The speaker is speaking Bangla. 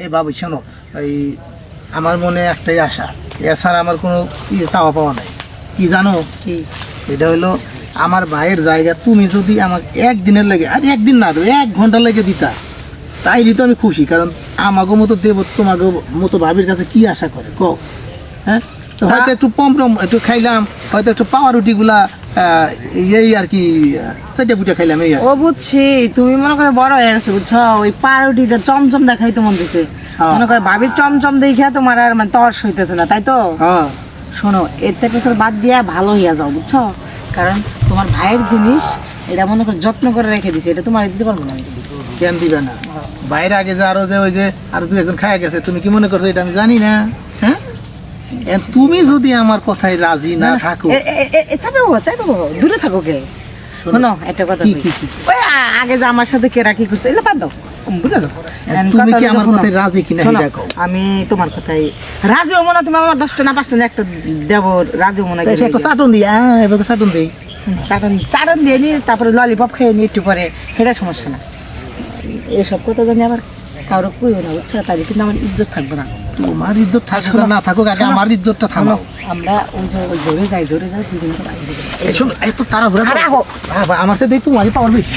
এই বাবু শোনো, এই আমার মনে একটাই আশা, এছাড়া আমার কোনো চাওয়া পাওয়া নাই। কি জানো কি, এটা হলো আমার ভাইয়ের জায়গা তুমি যদি আমাকে একদিনের লেগে, আর একদিন না 1 ঘন্টা লেগে দিতা, তাইলে তো আমি খুশি। কারণ আমাকে মতো দেব তোমাকে মতো ভাবির কাছে কি আশা করে কও? হ্যাঁ, তো হয়তো একটু পমপম একটু খাইলাম, হয়তো একটু পাওয়া রুটিগুলা এই আর কি চাইটা পুটা খাইলাম এই। ও বুঝছি, তুমি মনে করে বড় হয়ে গেছে বুঝছো, ওই পাউরুটিটা চমচম দেখাই তো মন দিচ্ছে, মনে করে ভাবির চমচম দেখে তোমার আর মানে তর্স হইতেছে না, তাই তো? শোনো, এর থেকে বাদ দিয়া ভালো হইয়া যাও বুঝছো, কারণ তোমার ভাইয়ের জিনিস এটা মনে করে যত্ন করে রেখে দিছে, এটা তোমার দিতে পারবো না। কেন দিবে না? বাইরে আগে যে আরো যে ওই যে আরো 2-1 খায়া গেছে, তুমি কি মনে করছো এটা আমি জানি না? হ্যাঁ, তুমি যদি আমার কথায় রাজি না থাকো, দূরে থাকো কে। শোনো একটা কথা, ওই আগে যে আমার সাথে কেরা কি করছে এগুলো বাদ দাও, বুঝে যাও। তুমি কি আমার কথায় রাজি কিনা এটা কও। আমি তোমার কথাই রাজি হবো না, তুমি আমার 10টা না 5টা একটা দেবো, রাজি হবো না। একটা চাটন দিই, এবার চাটন দিই, চাটন দিয়ে নি, তারপরে ললিপপ খেয়ে নি একটু পরে, সেটা সমস্যা না। এসব কথা জানি আবার কারো কইও না বুঝছো, তাই কিন্তু আমার ইজ্জত থাকবে না। তোমার ইজ্জত থাকুক না থাকুক, আগে আমার ইজ্জতটা থামাও। আমরা ওই জোরে যাই দুজনে। এত তাড়াহুড়া আমার সাথে তোমারই পাওয়ার বেশি।